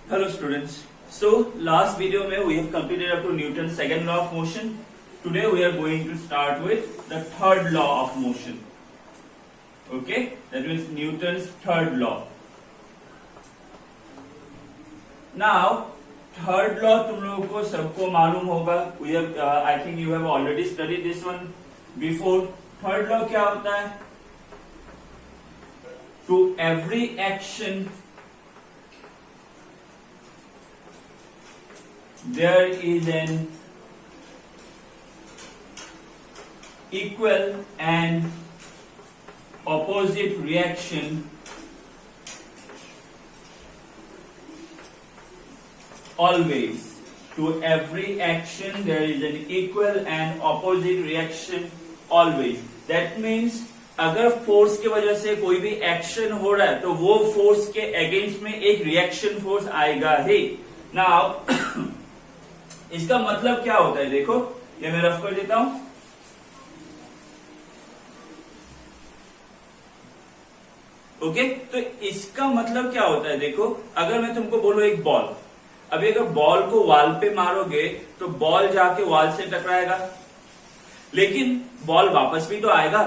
Hello students. So last video mein we have completed up to Newton's second law of motion. Today we are going to start with the third law of motion. Okay, that means Newton's third law. Now third law तुम लोगों को सबको मालूम होगा. We have I think you have already studied this one before. Third law क्या होता है? To every action there is an equal and opposite reaction always. To every action there is an equal and opposite reaction always. That means अगर force की वजह से कोई भी action हो रहा है तो वो फोर्स के अगेंस्ट में एक रिएक्शन फोर्स आएगा ही. नाउ इसका मतलब क्या होता है, देखो ये मैं रफ कर देता हूं. ओके, तो इसका मतलब क्या होता है, देखो अगर मैं तुमको बोलूं एक बॉल, अभी अगर बॉल को वॉल पे मारोगे तो बॉल जाके वॉल से टकराएगा, लेकिन बॉल वापस भी तो आएगा.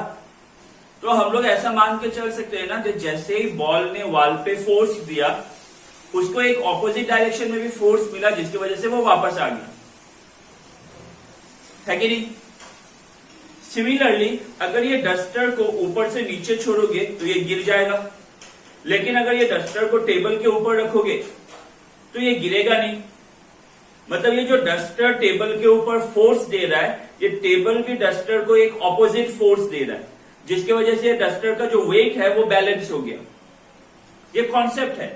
तो हम लोग ऐसा मान के चल सकते हैं ना कि जैसे ही बॉल ने वॉल पे फोर्स दिया उसको एक ऑपोजिट डायरेक्शन में भी फोर्स मिला जिसकी वजह से वो वापस आ गया, है कि नहीं. सिमिलरली अगर ये डस्टर को ऊपर से नीचे छोड़ोगे तो ये गिर जाएगा, लेकिन अगर ये डस्टर को टेबल के ऊपर रखोगे तो ये गिरेगा नहीं. मतलब ये जो डस्टर टेबल के ऊपर फोर्स दे रहा है, ये टेबल भी डस्टर को एक ऑपोजिट फोर्स दे रहा है जिसकी वजह से डस्टर का जो वेट है वो बैलेंस हो गया. ये कॉन्सेप्ट है,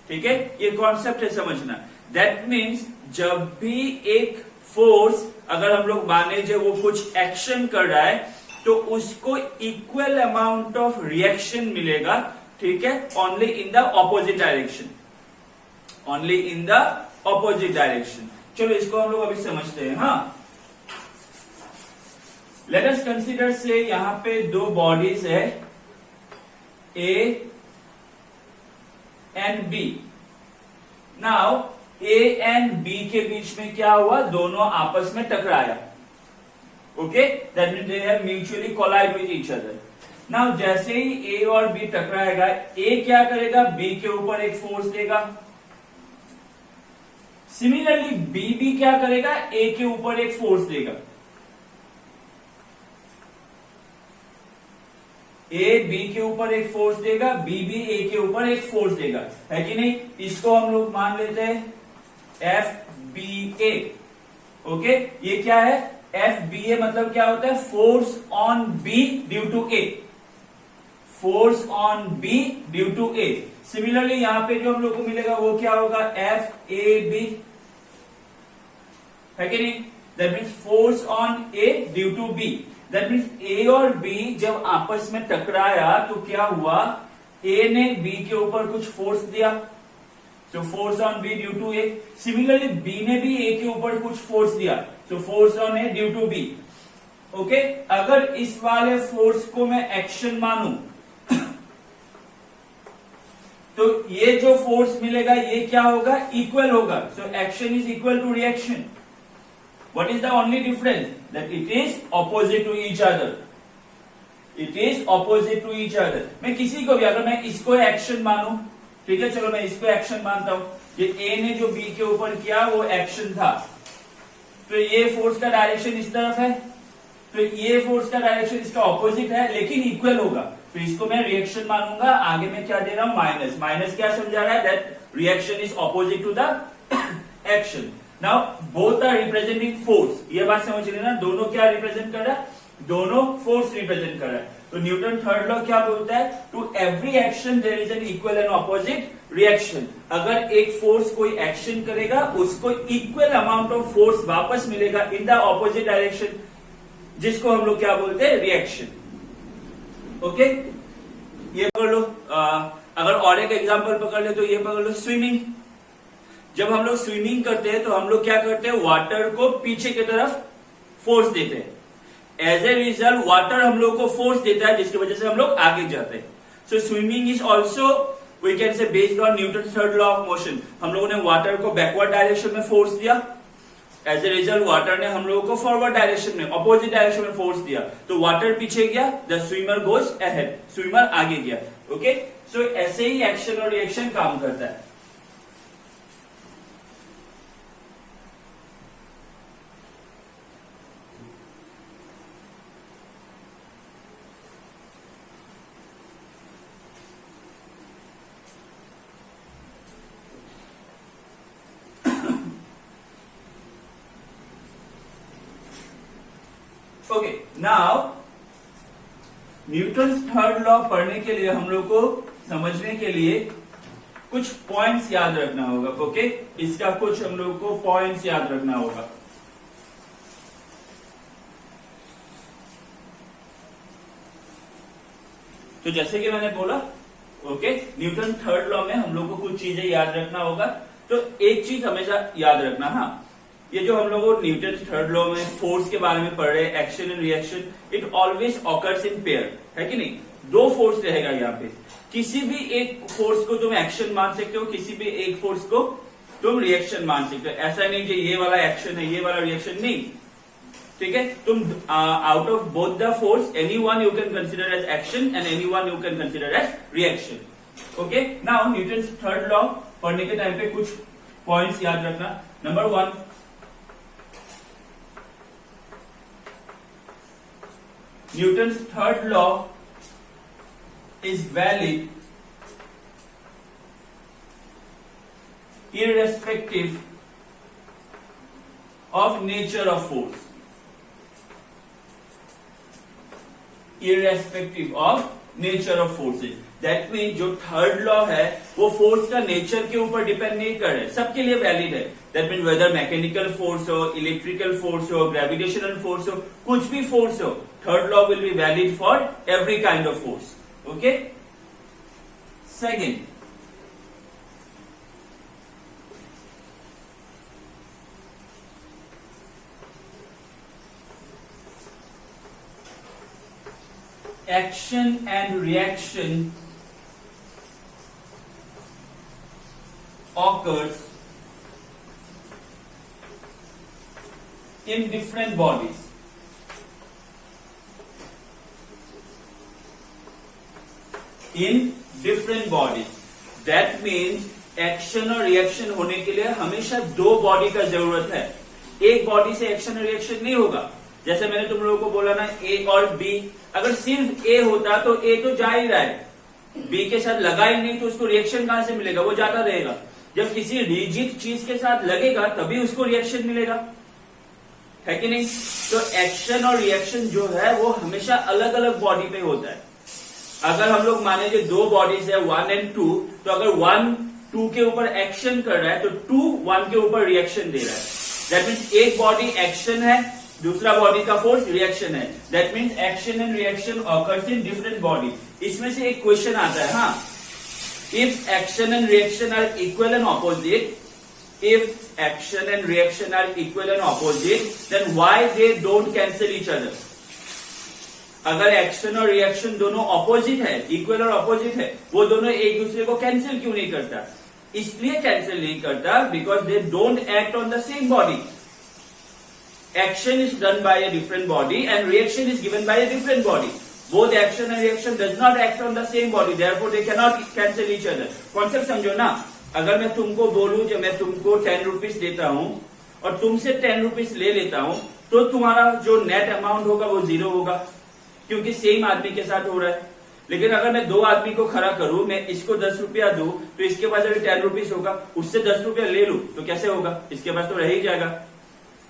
ठीक है, ये कॉन्सेप्ट है समझना. दैट मीन्स जब भी एक फोर्स अगर हम लोग माने जो वो कुछ एक्शन कर रहा है तो उसको इक्वल अमाउंट ऑफ रिएक्शन मिलेगा, ठीक है, only in the opposite direction, only in the opposite direction. चलो इसको हम लोग अभी समझते हैं. हाँ, लेट अस कंसीडर से यहां पे दो बॉडीज है A and B. Now A and B के बीच में क्या हुआ, दोनों आपस में टकराया. Okay, that means they have mutually collide with each other. Now जैसे ही ए और बी टकराएगा, ए क्या करेगा, बी के ऊपर एक फोर्स देगा. सिमिलरली बी भी क्या करेगा, ए के ऊपर एक फोर्स देगा. ए बी के ऊपर एक फोर्स देगा, बी भी ए के ऊपर एक फोर्स देगा, है कि नहीं. इसको हम लोग मान लेते हैं एफ बी ए. ओके, ये क्या है, एफ बी ए मतलब क्या होता है, force on B due to A, force on B due to A. Similarly यहां पे जो हम लोग को मिलेगा वो क्या होगा, एफ ए बी, है कि नहीं. That means force on A due to B. That means A और बी जब आपस में टकराया तो क्या हुआ, ए ने बी के ऊपर कुछ फोर्स दिया, तो force on B due to A. Similarly B ने भी ए के ऊपर कुछ फोर्स दिया, तो force on A due to B. Okay, अगर इस वाले फोर्स को मैं एक्शन मानूं तो ये जो फोर्स मिलेगा ये क्या होगा, इक्वल होगा. So action is equal to reaction. What is the only difference? That it is opposite to each other. It is opposite to each other. मैं किसी को भी, अगर मैं इसको एक्शन मानूं, ठीक है, चलो मैं इसको एक्शन मानता हूं, ये ए ने जो बी के ऊपर किया वो एक्शन था, तो ये फोर्स का डायरेक्शन इस तरफ है, तो ये फोर्स का डायरेक्शन इसका ऑपोजिट है लेकिन इक्वल होगा, तो इसको मैं रिएक्शन मानूंगा. आगे मैं क्या दे रहा हूं, माइनस. माइनस क्या समझा रहा है, that reaction is opposite to the action. Now both are representing force. ये बात समझ लेना, दोनों क्या रिप्रेजेंट कर रहा है, दोनों फोर्स रिप्रेजेंट कर रहा है. तो न्यूटन थर्ड लॉ क्या बोलता है, to every action there is an equal and opposite reaction. अगर एक फोर्स कोई एक्शन करेगा उसको इक्वल अमाउंट ऑफ फोर्स वापस मिलेगा इन द ऑपोजिट डायरेक्शन, जिसको हम लोग क्या बोलते हैं, रिएक्शन. ओके, ये पकड़ लो. अगर और एक एग्जांपल पकड़ ले तो ये पकड़ लो, स्विमिंग. जब हम लोग स्विमिंग करते हैं तो हम लोग क्या करते हैं, वाटर को पीछे की तरफ फोर्स देते हैं. एज ए रिजल्ट वाटर हम लोग को फोर्स देता है जिसकी वजह से हम लोग आगे जाते हैं. So swimming is also we can say based on Newton third law of motion हम लोगों ने वाटर को बैकवर्ड डायरेक्शन में फोर्स दिया, एज ए रिजल्ट वाटर ने हम लोगों को फॉरवर्ड डायरेक्शन में ऑपोजिट डायरेक्शन में फोर्स दिया, तो वाटर पीछे गया, the swimmer goes ahead, swimmer आगे गया। ओके, सो ऐसे ही एक्शन और रिएक्शन काम करता है। Okay, now Newton third law पढ़ने के लिए हम लोग को समझने के लिए कुछ पॉइंट्स याद रखना होगा। ओके, इसका कुछ हम लोग को पॉइंट्स याद रखना होगा। तो जैसे कि मैंने बोला, ओके, न्यूटन थर्ड लॉ में हम लोग को कुछ चीजें याद रखना होगा। तो एक चीज हमेशा याद रखना, हाँ, ये जो हम लोग न्यूटन थर्ड लॉ में फोर्स के बारे में पढ़ रहे हैं, action and reaction, it always occurs in pair, है कि नहीं? दो फोर्स रहेगा यहाँ पे, किसी भी एक फोर्स को तुम एक्शन मान सकते हो, किसी भी एक फोर्स को तुम रिएक्शन मान सकते हो। ऐसा नहीं कि ये वाला एक्शन है ये वाला रिएक्शन, नहीं, ठीक है? तुम out of both the force any one you can consider as action and any one you can consider as reaction. Okay, now Newton third law पढ़ने के टाइम पे कुछ पॉइंट्स याद रखना। Number 1, Newton's third law is valid irrespective of nature of force. Irrespective of nature of forces. That means जो third law है वो force का नेचर के ऊपर डिपेंड नहीं कर रहे, सबके लिए वैलिड है। That mean whether mechanical force हो, इलेक्ट्रिकल फोर्स हो, ग्रेविटेशनल फोर्स हो, कुछ भी फोर्स हो, third law will be valid for every kind of force. Okay, second, action and reaction occurs in different bodies. In different bodies. That means action और reaction होने के लिए हमेशा दो बॉडी का जरूरत है, एक बॉडी से एक्शन और रिएक्शन नहीं होगा। जैसे मैंने तुम लोगों को बोला ना, ए और बी, अगर सिर्फ ए होता तो ए तो जा ही रहा है, बी के साथ लगा ही नहीं तो उसको रिएक्शन कहां से मिलेगा, वो जाता रहेगा। जब किसी रिजिड चीज के साथ लगेगा तभी उसको रिएक्शन मिलेगा, है कि नहीं? तो एक्शन और रिएक्शन जो है वो हमेशा अलग अलग बॉडी पे होता है। अगर हम लोग माने जो दो बॉडीज है 1 और 2, तो अगर 1 2 के ऊपर एक्शन कर रहा है तो 2 1 के ऊपर रिएक्शन दे रहा है। दैट मीन्स एक बॉडी एक्शन है, दूसरा बॉडी का फोर्स रिएक्शन है। That means action and reaction occurs in different body. इसमें से एक क्वेश्चन आता है, हाँ, if action and reaction are equal and opposite, if action and reaction are equal and opposite, then why they don't cancel each other? अगर action और reaction दोनों opposite है, इक्वल और ऑपोजिट है, वो दोनों एक दूसरे को कैंसिल क्यों नहीं करता? इसलिए कैंसिल नहीं करता because they don't act on the same body. Action is done by a different body and reaction is given by a different body. Both action and reaction does not act on the same body, therefore they can not cancel each other. Concept समझो ना, अगर मैं तुमको बोलूं कि मैं तुमको 10 rupees देता हूं और तुमसे 10 रुपीज ले लेता हूं, तो तुम्हारा जो नेट अमाउंट होगा वो 0 होगा, क्योंकि सेम आदमी के साथ हो रहा है। लेकिन अगर मैं दो आदमी को खड़ा करूं, मैं इसको 10 रुपया दूं तो इसके पास अगर 10 रुपीज होगा, उससे 10 रुपया ले लूं तो कैसे होगा? इसके पास तो रह ही जाएगा,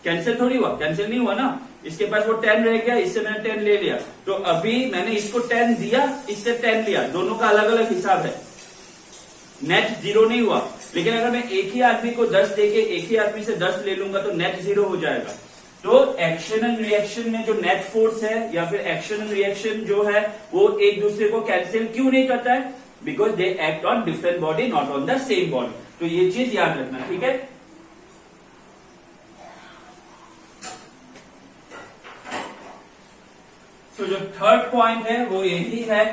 कैंसिल थोड़ी हुआ, कैंसिल नहीं हुआ ना। इसके पास वो 10 रह गया, इससे मैंने 10 ले लिया, तो अभी मैंने इसको 10 दिया, इससे 10 लिया, दोनों का अलग अलग हिसाब है, नेट 0 नहीं हुआ। लेकिन अगर मैं एक ही आदमी को 10 देके एक ही आदमी से 10 ले लूंगा तो नेट 0 हो जाएगा। तो एक्शन एंड रिएक्शन में जो नेट फोर्स है या फिर एक्शन एंड रिएक्शन जो है वो एक दूसरे को कैंसिल क्यों नहीं करता है? Because they act on different body, not on the same body. तो ये चीज याद रखना, ठीक है। तो जो थर्ड पॉइंट है वो यही है,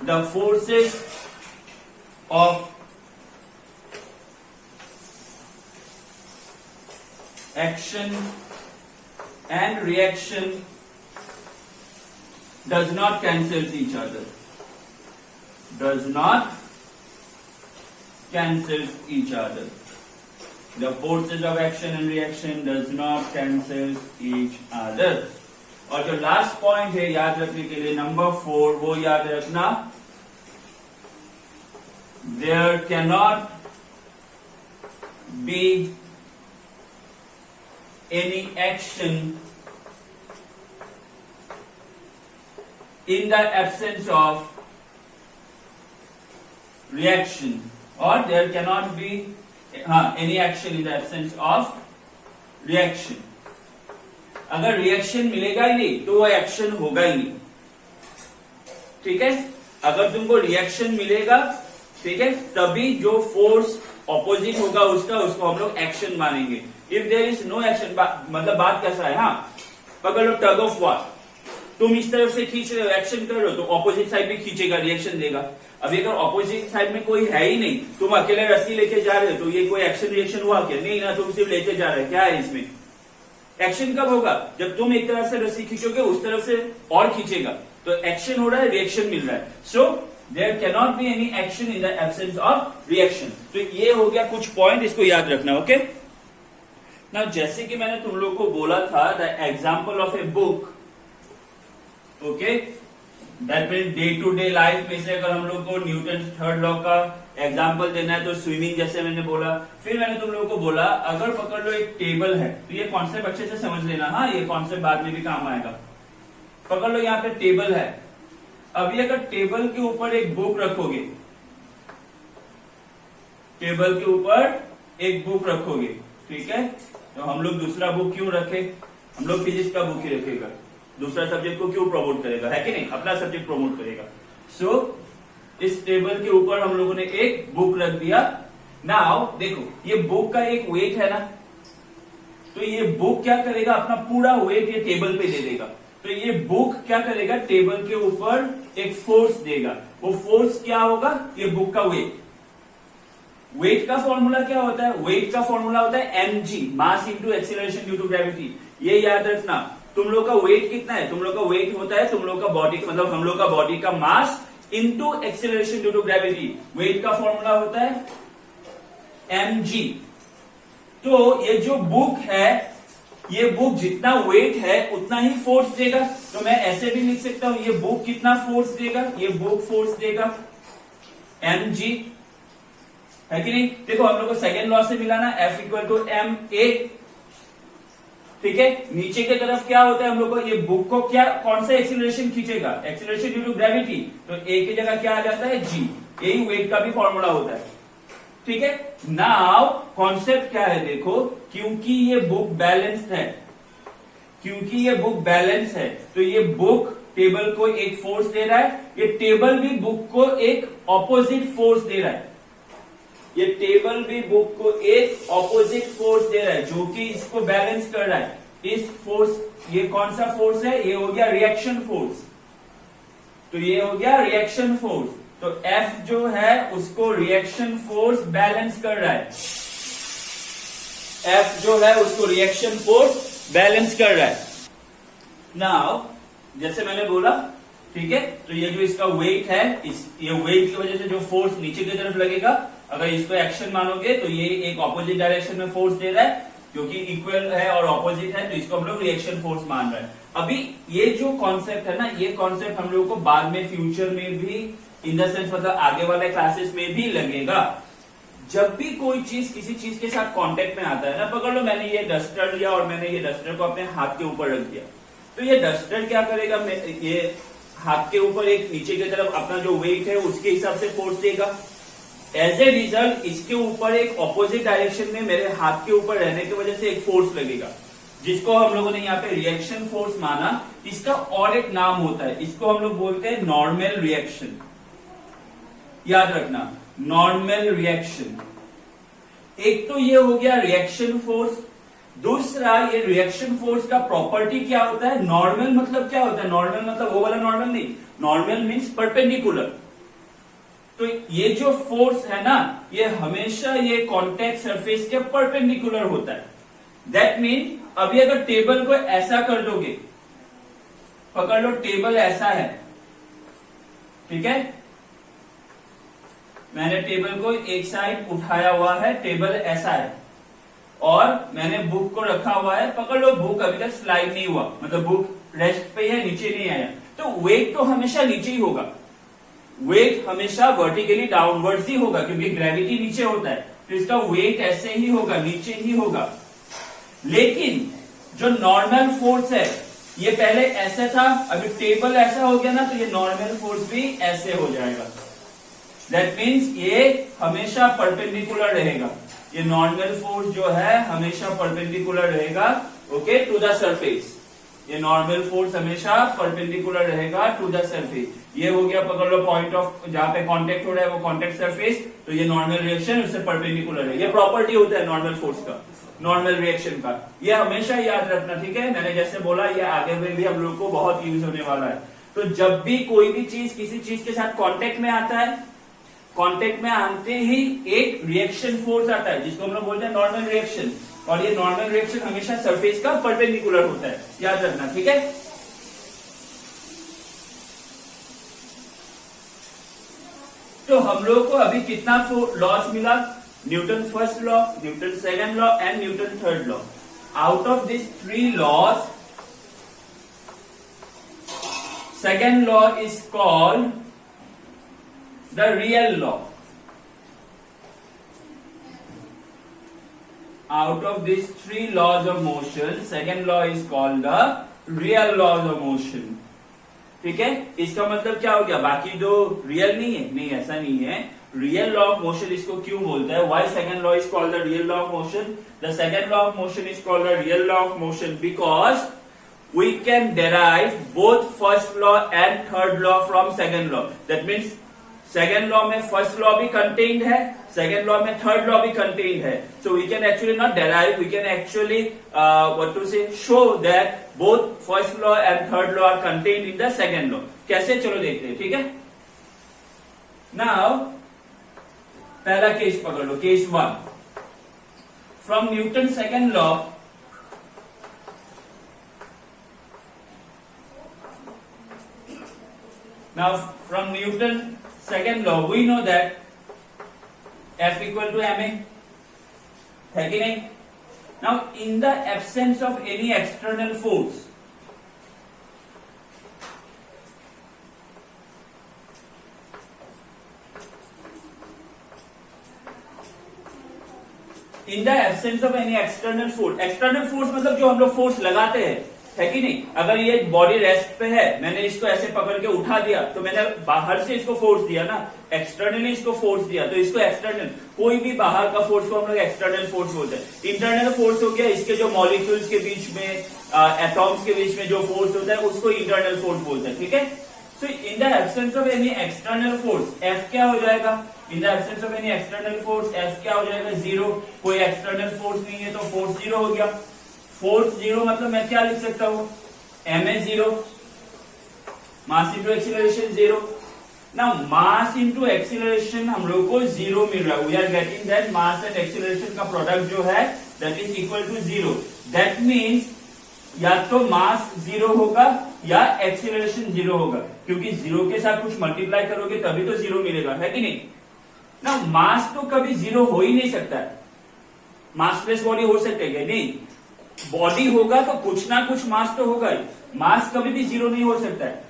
the forces of action and reaction does not cancel each other. Does not cancel each other. The forces of action and reaction does not cancel each other. और जो लास्ट पॉइंट है याद रखने के लिए नंबर 4, वो याद रखना, there cannot be any action in the absence of reaction, or there cannot be any action in the absence of reaction. अगर रिएक्शन मिलेगा ही नहीं तो वो एक्शन होगा ही नहीं. ठीक है, अगर तुमको रिएक्शन मिलेगा, ठीक है, तभी जो फोर्स ऑपोजिट होगा उसको हम लोग एक्शन मानेंगे. If there is no action, मतलब बात कैसा है, हाँ, पकड़ लो टग ऑफ वॉर, तुम इस तरफ से खींच रहे हो, एक्शन कर रहे हो, तो ऑपोजिट साइड भी खींचेगा, रिएक्शन देगा. अभी अगर ऑपोजिट साइड में कोई है ही नहीं, तुम अकेले रस्सी लेके जा रहे हो, तो ये कोई एक्शन रिएक्शन हुआ क्या? नहीं ना, तुम सिर्फ लेके जा रहे हो. क्या है इसमें एक्शन? कब होगा? जब तुम एक तरफ से रस्सी खींचोगे, उस तरफ से और खींचेगा, तो एक्शन हो रहा है, रिएक्शन मिल रहा है. So there can not be any action in the absence of reaction. तो ये हो गया कुछ पॉइंट, इसको याद रखना. ओके, नाउ जैसे कि मैंने तुम लोग को बोला था, the example of a book, okay, that mean day to day life में से अगर हम लोग को न्यूटन थर्ड लॉ का एग्जाम्पल देना है तो स्विमिंग, जैसे मैंने बोला. फिर मैंने तुम लोगों को बोला, अगर पकड़ लो एक टेबल है, तो ये कॉन्सेप्ट अच्छे से समझ लेना. हाँ, ये कॉन्सेप्ट बाद में भी काम आएगा. पकड़ लो यहाँ पे टेबल है. अभी अगर टेबल के ऊपर एक बुक रखोगे, टेबल के ऊपर एक बुक रखोगे, ठीक है, तो हम लोग दूसरा बुक क्यों रखे? हम लोग फिजिक्स का बुक ही रखेगा, दूसरा सब्जेक्ट को क्यों प्रमोट करेगा? है कि नहीं? अपना सब्जेक्ट प्रमोट करेगा. सो इस टेबल के ऊपर हम लोगों ने एक बुक रख दिया. नाउ देखो, ये बुक का एक वेट है ना, तो ये बुक क्या करेगा? अपना पूरा वेट ये टेबल पे दे देगा. तो ये बुक क्या करेगा? टेबल के ऊपर एक फोर्स देगा. वो फोर्स क्या होगा? ये बुक का वेट. वेट का फॉर्मूला क्या होता है? वेट का फॉर्मूला होता है mg, mass into acceleration due to gravity. ये याद रखना. तुम लोग का वेट कितना है? तुम लोग का वेट होता है तुम लोग का बॉडी, मतलब हम लोग का बॉडी का mass into acceleration due to gravity. Weight का फॉर्मूला होता है mg. तो ये जो बुक है, ये बुक जितना वेट है उतना ही फोर्स देगा. तो मैं ऐसे भी लिख सकता हूं, ये बुक कितना फोर्स देगा? ये बुक फोर्स देगा mg, है कि नहीं? देखो, हम लोग को सेकेंड लॉ से मिला ना, F equal to m a. ठीक है, नीचे की तरफ क्या होता है हम लोग को? ये बुक को क्या, कौन सा एक्सीलरेशन खींचेगा? Acceleration due to gravity. तो ए की जगह क्या आ जाता है? जी. यही वेट का भी फॉर्मूला होता है. ठीक है, नाउ कॉन्सेप्ट क्या है देखो, क्योंकि ये बुक बैलेंस्ड है, क्योंकि ये बुक बैलेंस है, तो ये बुक टेबल को एक फोर्स दे रहा है, ये टेबल भी बुक को एक ऑपोजिट फोर्स दे रहा है. ये टेबल भी बुक को एक ऑपोजिट फोर्स दे रहा है, जो कि इसको बैलेंस कर रहा है. इस फोर्स, ये कौन सा फोर्स है? ये हो गया रिएक्शन फोर्स. तो ये हो गया रिएक्शन फोर्स. तो F जो है उसको रिएक्शन फोर्स बैलेंस कर रहा है. F जो है उसको रिएक्शन फोर्स बैलेंस कर रहा है. नाउ जैसे मैंने बोला, ठीक है, तो ये जो इसका वेट है, ये वेट की वजह से जो फोर्स नीचे की तरफ लगेगा, अगर इसको एक्शन मानोगे तो ये एक ऑपोजिट डायरेक्शन में फोर्स दे रहा है, क्योंकि इक्वल है और ऑपोजिट है, तो इसको हम लोग रिएक्शन फोर्स मान रहे हैं. अभी ये जो कॉन्सेप्ट है ना, ये कॉन्सेप्ट हम लोगों को बाद में फ्यूचर में भी, इन द सेंस मतलब आगे वाले क्लासेस में भी लगेगा. जब भी कोई चीज किसी चीज के साथ कांटेक्ट में आता है ना, पकड़ लो मैंने ये डस्टर लिया और मैंने ये डस्टर को अपने हाथ के ऊपर रख दिया, तो ये डस्टर क्या करेगा? ये हाथ के ऊपर एक नीचे की तरफ अपना जो वेट है उसके हिसाब से फोर्स देगा. एज ए रिजल्ट इसके ऊपर एक ऑपोजिट डायरेक्शन में मेरे हाथ के ऊपर रहने की वजह से एक फोर्स लगेगा, जिसको हम लोगों ने यहाँ पे रिएक्शन फोर्स माना. इसका और एक नाम होता है, इसको हम लोग बोलते हैं नॉर्मल रिएक्शन. याद रखना, नॉर्मल रिएक्शन. एक तो ये हो गया रिएक्शन फोर्स. दूसरा, ये रिएक्शन फोर्स का प्रॉपर्टी क्या होता है? नॉर्मल मतलब क्या होता है? नॉर्मल मतलब वो वाला नॉर्मल नहीं, नॉर्मल मीन्स परपेंडिकुलर. तो ये जो फोर्स है ना, ये हमेशा ये कॉन्टेक्ट सरफेस के परपेंडिकुलर होता है। दैट मीन अभी अगर टेबल को ऐसा कर दोगे, पकड़ लो टेबल ऐसा है, ठीक है, मैंने टेबल को एक साइड उठाया हुआ है, टेबल ऐसा है, और मैंने बुक को रखा हुआ है, पकड़ लो बुक अभी तक स्लाइड नहीं हुआ, मतलब बुक रेस्ट पे है, नीचे नहीं आया, तो वेट तो हमेशा नीचे ही होगा, वेट हमेशा वर्टिकली डाउनवर्ड्स ही होगा, क्योंकि ग्रेविटी नीचे होता है, तो इसका वेट ऐसे ही होगा, नीचे ही होगा। लेकिन जो नॉर्मल फोर्स है, ये पहले ऐसे था, अभी टेबल ऐसा हो गया ना, तो ये नॉर्मल फोर्स भी ऐसे हो जाएगा। दैट मीन्स ये हमेशा परपेंडिकुलर रहेगा, ये नॉर्मल फोर्स जो है हमेशा परपेंडिकुलर रहेगा, ओके, टू द सरफेस। ये नॉर्मल फोर्स हमेशा परपेंडिकुलर रहेगा टू द सरफेस। ये हो गया, पकड़ लो पॉइंट ऑफ जहां पे कांटेक्ट हो रहा है वो कांटेक्ट सरफेस, तो ये नॉर्मल रिएक्शन उससे परपेंडिकुलर है। ये प्रॉपर्टी होता है नॉर्मल फोर्स का, नॉर्मल रिएक्शन का, ये हमेशा याद रखना, ठीक है। मैंने जैसे बोला, ये आगे में भी हम लोग को बहुत यूज होने वाला है। तो जब भी कोई भी चीज किसी चीज के साथ कांटेक्ट में आता है, कांटेक्ट में आते ही एक रिएक्शन फोर्स आता है, जिसको हम लोग बोलते हैं नॉर्मल रिएक्शन, और ये नॉर्मल रिएक्शन हमेशा सरफेस का परपेंडिकुलर होता है, याद रखना, ठीक है। तो हम लोग को अभी कितना लॉस मिला? Newton first law, Newton second law and Newton third law. Out of this 3 laws, second law is called the real law. Out of these 3 laws of motion, second law is called the real laws of motion. ठीक है, इसका मतलब क्या हो गया? बाकी जो real नहीं है, नहीं ऐसा नहीं है, रियल लॉ ऑफ मोशन इसको क्यों बोलता है? Why second law is called the real law of motion? The second law of motion is called the real law of motion because we can derive both first law and third law from second law. That means second law में first law भी contained है, second law में third law भी contained है। So we can actually not derive, we can actually what to say show that both first law and third law are contained in the second law. कैसे, चलो देखते हैं, ठीक है। Now पहला केस पकड़ लो, case 1। From Newton second law, now from Newton second law we know that F equal to ma, है कि नहीं? Now in the absence of any external force, in the absence of any external force, external force मतलब जो हम लोग force लगाते हैं, है कि नहीं? अगर ये बॉडी रेस्ट पे है, मैंने इसको ऐसे पकड़ के उठा दिया, तो मैंने बाहर से इसको फोर्स दिया ना, एक्सटर्नली इसको फोर्स दिया, तो इसको एक्सटर्नल, कोई भी बाहर का फोर्स को हम लोग एक्सटर्नल फोर्स बोलते हैं। इंटरनल फोर्स हो गया इसके जो मॉलिक्यूल्स के बीच में, एटॉम्स के बीच में जो फोर्स होता है, उसको इंटरनल फोर्स बोलते हैं, ठीक है। So in the absence of any external force, F क्या हो जाएगा? In the absence of any external force, F क्या हो जाएगा? 0। कोई एक्सटर्नल फोर्स नहीं है, तो फोर्स 0 हो गया। फोर्स 0 मतलब मैं क्या लिख सकता हूं? ma 0, मास इंटू एक्सीलरेशन 0। ना मास इंटू एक्सीलरेशन हम लोग को 0 मिल रहा है। We are getting that mass and acceleration का प्रोडक्ट जो है that is equal to 0। That means या तो मास 0 होगा या एक्सीलरेशन 0 होगा, क्योंकि 0 के साथ कुछ मल्टीप्लाई करोगे तभी तो 0 मिलेगा, है कि नहीं? ना मास तो कभी 0 हो ही नहीं सकता है। मासलेस बॉडी हो सकती है नहीं, बॉडी होगा तो कुछ ना कुछ मास तो होगा ही, मास कभी भी 0 नहीं हो सकता है।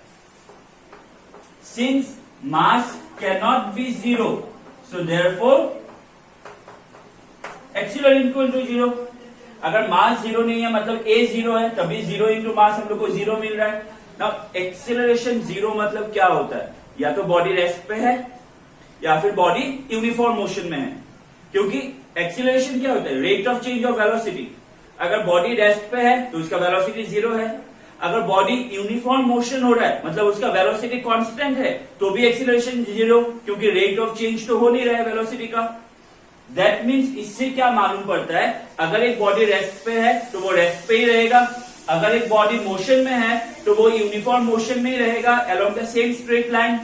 Since mass can not be 0, so therefore acceleration equal to 0। अगर मास 0 नहीं है मतलब a 0 है, तभी 0 इंटू मास हम लोग को 0 मिल रहा है ना। एक्सीलरेशन 0 मतलब क्या होता है? या तो बॉडी रेस्ट पे है या फिर बॉडी यूनिफॉर्म मोशन में है, क्योंकि एक्सीलरेशन क्या होता है? Rate of change of velocity. अगर बॉडी रेस्ट पे है तो उसका वेलोसिटी 0 है, अगर बॉडी यूनिफॉर्म मोशन हो रहा है मतलब उसका वेलोसिटी कांस्टेंट है, तो भी एक्सीलरेशन 0, क्योंकि रेट ऑफ चेंज तो हो नहीं रहा है वेलोसिटी का। दैट मीन्स इससे क्या मालूम पड़ता है? अगर एक बॉडी रेस्ट पे है तो वो रेस्ट पे ही रहेगा, अगर एक बॉडी मोशन में है तो वो यूनिफॉर्म मोशन में ही रहेगा along the same straight line.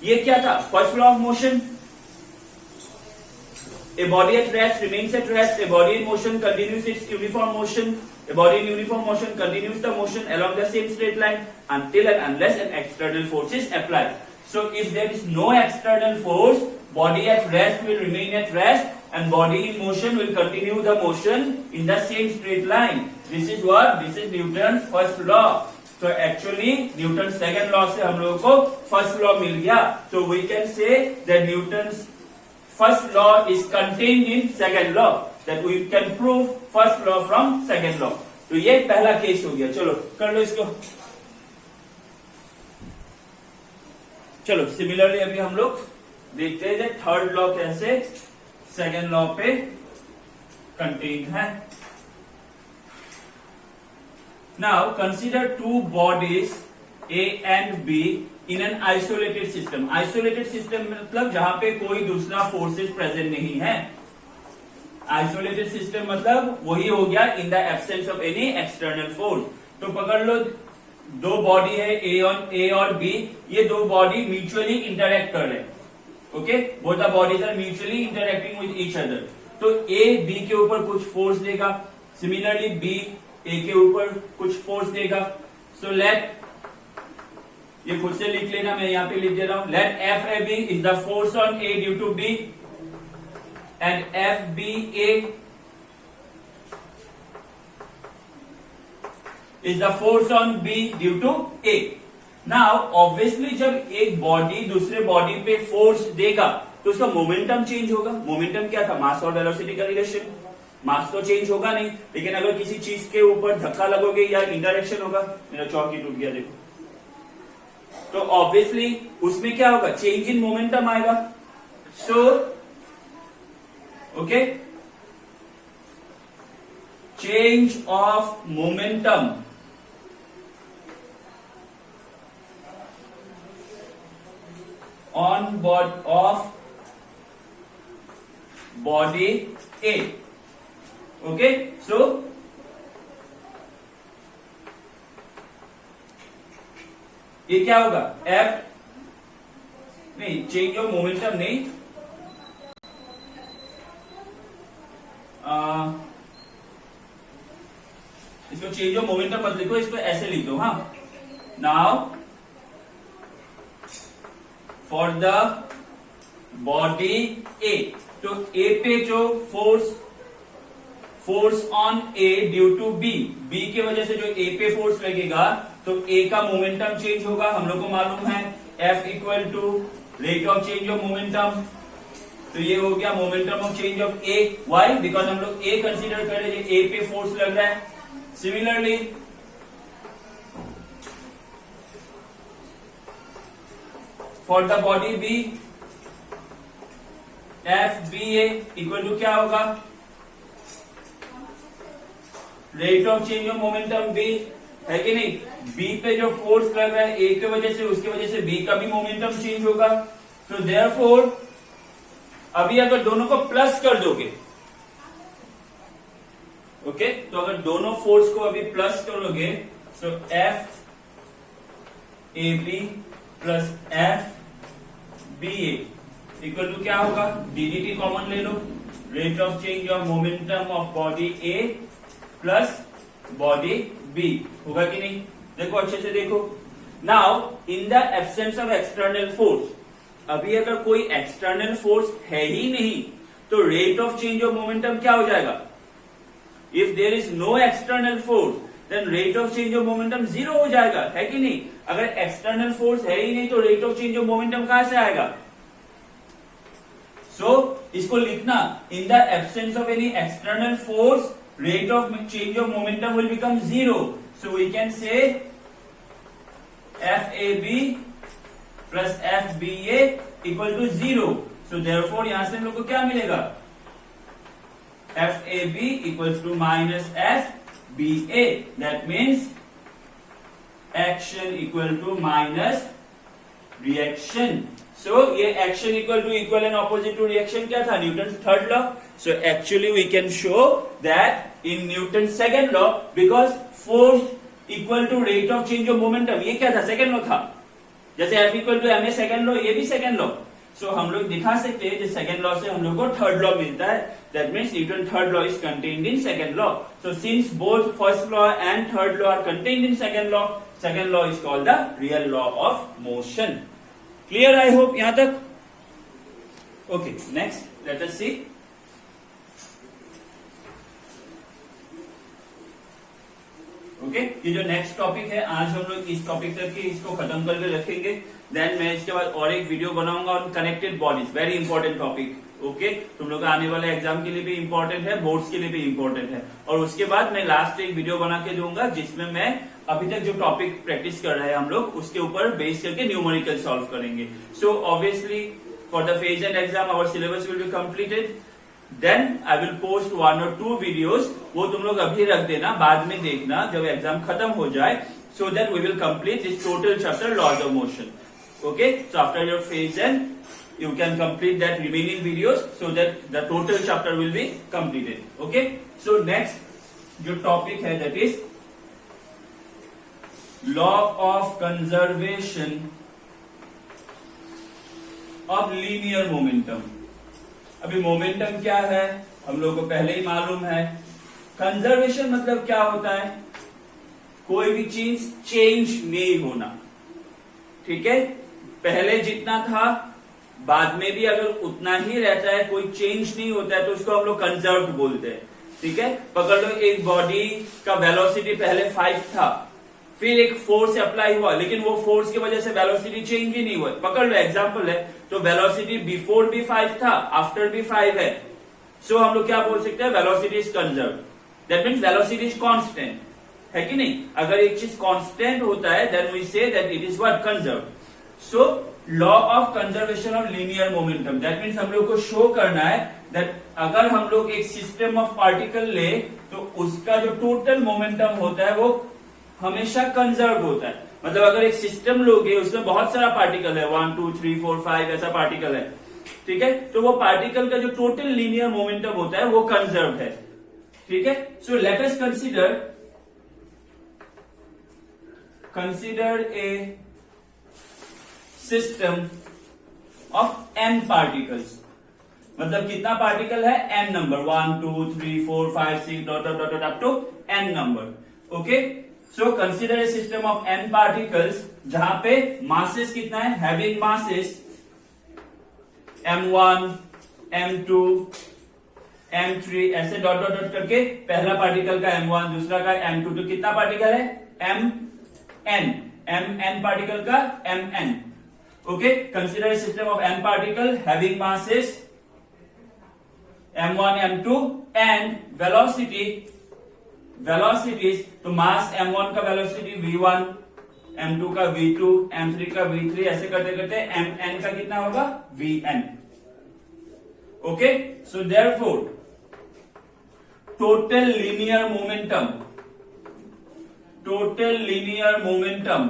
ये क्या था? First law of motion. A body at rest remains at rest. A body in motion continues its uniform motion. A body in uniform motion continues the motion along the same straight line until and unless an external force is applied. So if there is no external force, body at rest will remain at rest and body in motion will continue the motion in the same straight line. This is what? This is Newton's first law. So actually Newton's second law से हम लोगों को first law मिल गया. So we can say that Newton's first law is contained in second law, that we can prove first law from second law. तो ये पहला case हो गया. चलो कर लो इसको. चलो सिमिलरली अभी हम लोग देखते हैं थर्ड लॉ कैसे सेकेंड लॉ पे कंटेन्ड है. Now consider two bodies A and B in an isolated system. Isolated system मतलब जहां पे कोई दूसरा फोर्सेस प्रेजेंट नहीं है. Isolated system मतलब वही हो गया in the absence of any external force. तो पकड़ लो दो बॉडी है A और B. ये दो बॉडी म्यूचुअली इंटरेक्ट कर रहे हैं. Okay, both the bodies are mutually interacting with each other. तो A B के ऊपर कुछ फोर्स देगा, सिमिलरली B A के ऊपर कुछ फोर्स देगा. सो लेट, ये खुद से लिख लेना, मैं यहां पे लिख दे रहा हूं. Let FAB is the force on A due to B and FBA is the force on B due to A. Now obviously जब एक बॉडी दूसरे बॉडी पे फोर्स देगा तो उसका मोमेंटम चेंज होगा. मोमेंटम क्या था? मास और वेलोसिटी का रिलेशन. मास तो चेंज होगा नहीं, लेकिन अगर किसी चीज के ऊपर धक्का लगोगे या इंटरेक्शन होगा. मेरा चौक ही टूट गया देखो. तो ऑब्वियसली उसमें क्या होगा? चेंज इन मोमेंटम आएगा. So okay, change of momentum on body of body A. Okay, so ये क्या होगा? F नहीं, चेंज ऑफ मोमेंटम नहीं, इसको चेंज ऑफ मोमेंटम मत लिखो, इसको ऐसे लिख दो. हाँ, now for the body A, तो A पे जो force on A due to B, B की वजह से जो A पे फोर्स लगेगा तो A का मोमेंटम चेंज होगा. हम लोग को मालूम है F equal to rate of change of momentum. तो ये हो गया momentum of change of A. Why? Because हम लोग A कंसीडर कर रहे हैं, A पे फोर्स लग रहा है. Similarly for the body B, FBA equal to क्या होगा? Rate of change of momentum B, है कि नहीं? B पे जो फोर्स लग रहा है A की वजह से, उसकी वजह से B का भी मोमेंटम चेंज होगा. तो देयरफॉर अभी अगर दोनों को प्लस कर दोगे, ओके, तो अगर दोनों फोर्स को अभी प्लस करोगे तो FAB plus FBA equal to क्या होगा? DDT कॉमन ले लो, rate of change of momentum of body A plus body B. होगा कि नहीं? देखो अच्छे से देखो. Now in the absence of external force, अभी अगर कोई एक्सटर्नल फोर्स है ही नहीं तो rate of change of momentum क्या हो जाएगा? If there is no external force then rate of change of momentum zero हो जाएगा, है कि नहीं? अगर एक्सटर्नल फोर्स है ही नहीं तो rate of change of momentum कहां से आएगा? सो इसको लिखना, इन the absence of any external force rate of change of momentum will become zero. So we can say FAB plus FBA equal to zero. So therefore यहां से हम लोग को क्या मिलेगा? FAB equals to minus FBA. That means action equal to minus reaction. So ये action equal to equal and opposite to reaction क्या था? Newton's third law. So actually we can show that in Newton's second law, because force equal to rate of change of momentum, ये क्या था? Second law था. जैसे F equal to ma second law, ये भी second law. सो हम लोग दिखा सकते हैं जिस सेकेंड लॉ से हम लोग को थर्ड लॉ मिलता है, that means Newton third law is contained in second law. So since both first law and third law are contained in second law is called the real law of motion. Clear, I hope यहां तक? Okay, next let us see. Okay, ये जो next topic है, आज हम लोग इस topic तक के इसको खत्म करके रखेंगे। देन मैं इसके बाद और एक वीडियो बनाऊंगा on connected bodies, very important topic. Okay, तुम लोग आने वाले एग्जाम के लिए भी इंपॉर्टेंट है, बोर्ड्स के लिए भी इंपॉर्टेंट है। और उसके बाद मैं लास्ट एक वीडियो बना के दूंगा जिसमें मैं अभी तक जो टॉपिक प्रैक्टिस कर रहे हैं हम लोग उसके ऊपर बेस करके न्यूमेरिकल सॉल्व करेंगे। So obviously for the phase end exam our syllabus will be completed. Then I will post 1 or 2 videos, वो तुम लोग अभी रख देना, बाद में देखना जब एग्जाम खत्म हो जाए, so that we will complete this total chapter laws of motion. Okay, so after your phase end you can complete that remaining videos so that the total chapter will be completed. Okay, so next जो topic है that is law of conservation of linear momentum। अभी momentum क्या है हम लोग को पहले ही मालूम है। कंजर्वेशन मतलब क्या होता है? कोई भी चीज चेंज नहीं होना, ठीक है? पहले जितना था बाद में भी अगर उतना ही रहता है, कोई चेंज नहीं होता है, तो उसको हम लोग कंजर्व बोलते हैं। ठीक है, पकड़ लो एक बॉडी का वेलोसिटी पहले 5 था, फिर एक फोर्स अप्लाई हुआ, लेकिन वो फोर्स की वजह से वेलोसिटी चेंज ही नहीं हुआ। पकड़ लो एग्जांपल है, तो वेलोसिटी बिफोर भी 5 था, आफ्टर भी 5 है। सो हम लोग क्या बोल सकते हैं? Velocity is conserve, that means velocity is constant, है कि नहीं? अगर एक चीज कांस्टेंट होता है then we say that it is what? Conserve. So law of conservation of linear momentum, that means हम लोग को शो करना है दैट अगर हम लोग एक सिस्टम ऑफ पार्टिकल ले तो उसका जो टोटल मोमेंटम होता है वो हमेशा कंजर्व होता है। मतलब अगर एक सिस्टम लोगे उसमें बहुत सारा पार्टिकल है, 1 2 3 4 5 ऐसा पार्टिकल है, ठीक है? तो वो पार्टिकल का जो टोटल लीनियर मोमेंटम होता है वो कंजर्व है, ठीक है? So let us consider a system of n particles. मतलब कितना पार्टिकल है? n number, 1 2 3 4 5 6 dot dot dot up to n number. Okay, so consider a system of n particles जहां पे मासेस कितना है? Having masses m1 m2 m3 ऐसे dot dot dot करके पहला पार्टिकल का m1, दूसरा का m2, तो कितना पार्टिकल है? mn पार्टिकल का mn। Okay, consider a system of n particle having masses m1, m2 and velocities, तो मास m1 का वेलोसिटी v1, m2 का v2, m3 का v3, ऐसे करते करते mn का कितना होगा? vn। Okay, so therefore total linear momentum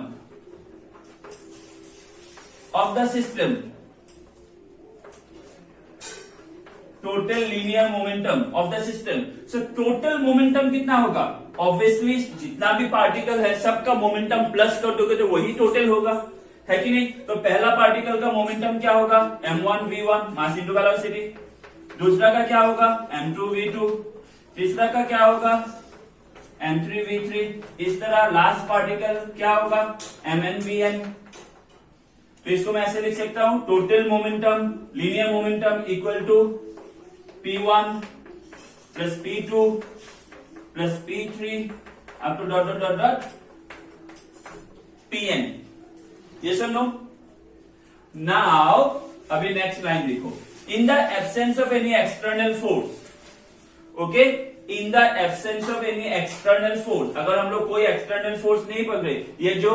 of the system, total linear momentum of the system। so total momentum कितना होगा? obviously जितना भी पार्टिकल है सबका मोमेंटम प्लस कर दोगे तो वही टोटल होगा, है कि नहीं? तो पहला पार्टिकल का मोमेंटम क्या होगा? m1 v1 mass into velocity. दूसरा का क्या होगा? m2 v2। तीसरा का क्या होगा? m3 v3। इस तरह लास्ट पार्टिकल क्या होगा? mn vn। तो इसको मैं ऐसे लिख सकता हूं, total momentum linear momentum equal to p1 plus p2 plus p3 up to dot dot dot dot pn। Yes और नो? नाउ अभी नेक्स्ट लाइन देखो, in the absence of any external force. Okay, in the absence of any external force, अगर हम लोग कोई external force नहीं पकड़े, ये जो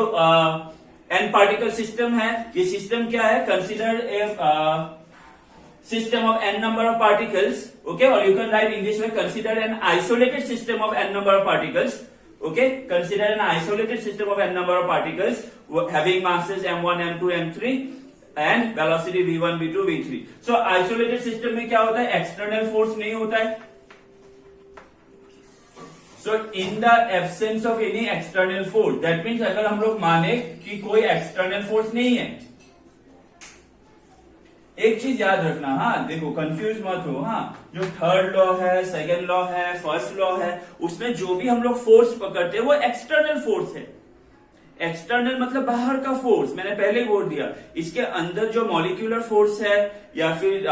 n पार्टिकल सिस्टम है, ये सिस्टम क्या है? Consider a system of n number of particles. Okay, और यू कैन राइट इंग्लिश में consider an isolated system of n number of particles. Okay, consider an isolated system of n number of particles having masses m1 m2 m3 and velocity v1 v2 v3। So isolated system में क्या होता है? External force नहीं होता है। So in the absence of any external force, that means अगर हम लोग माने कि कोई एक्सटर्नल फोर्स नहीं है, एक चीज याद रखना, हाँ देखो कंफ्यूज मत हो, हाँ जो थर्ड लॉ है, सेकंड लॉ है, फर्स्ट लॉ है, उसमें जो भी हम लोग फोर्स पकड़ते हैं वो एक्सटर्नल फोर्स है। एक्सटर्नल मतलब बाहर का फोर्स, मैंने पहले ही बोल दिया। इसके अंदर जो मॉलिक्यूलर फोर्स है या फिर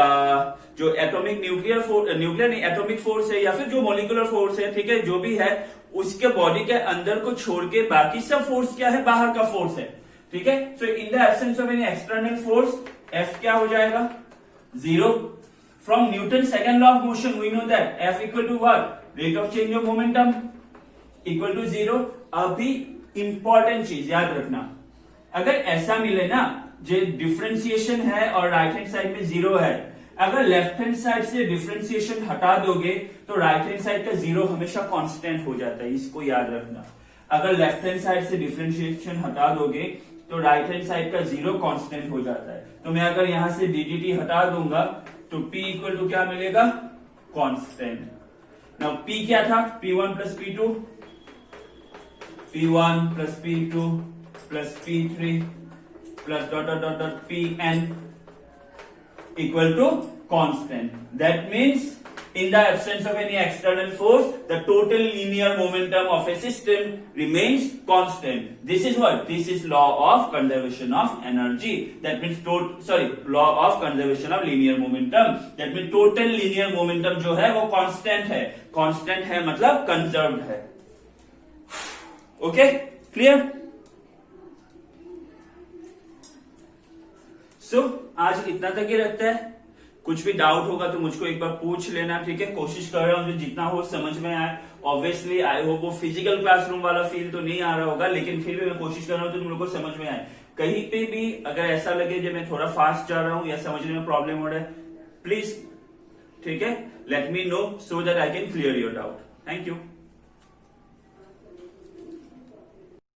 जो एटॉमिक न्यूक्लियर नहीं एटॉमिक फोर्स है या फिर जो मॉलिक्यूलर फोर्स है, ठीक है, जो भी है उसके बॉडी के अंदर को छोड़ के बाकी सब फोर्स क्या है, बाहर का फोर्स है, ठीक है। So in the absence of any external force F क्या हो जाएगा, 0। From Newton second law of motion we know that F equal to what, rate of change of momentum equal to 0। अभी इंपॉर्टेंट चीज याद रखना, अगर ऐसा मिले ना जो डिफरेंशिएशन है और राइट हैंड साइड में 0 है, अगर लेफ्ट हैंड साइड से डिफरेंशिएशन हटा दोगे तो राइट हैंड साइड का 0 हमेशा कांस्टेंट हो जाता है, इसको याद रखना। अगर लेफ्ट हैंड साइड से डिफरेंशिएशन हटा दोगे तो राइट हैंड साइड का 0 कांस्टेंट हो जाता है। तो मैं अगर यहां से ddt हटा दूंगा तो p इक्वल टू क्या मिलेगा, कांस्टेंट। नाउ p क्या था, p1 plus p2, p1 plus p2 plus p3 plus dot dot dot dot pn equal to constant. That means in the absence of any external force, the total linear momentum of a system remains constant. This is what? This is law of conservation of energy. That means law of conservation of linear momentum. That means total linear momentum जो है वो constant है. Constant है मतलब conserved है. Okay? Clear? So आज इतना तक ही रखते हैं। कुछ भी डाउट होगा तो मुझको एक बार पूछ लेना, ठीक है। कोशिश कर रहा हूं जो जितना हो समझ में आए। ऑब्वियसली आई होप वो फिजिकल क्लासरूम वाला फील तो नहीं आ रहा होगा, लेकिन फिर भी मैं कोशिश कर रहा हूं तो तुम लोग को समझ में आए। कहीं पे भी अगर ऐसा लगे जो मैं थोड़ा फास्ट जा रहा हूं या समझने में प्रॉब्लम हो रहा है, प्लीज, ठीक है, let me know so that I can clear your doubt. Thank you.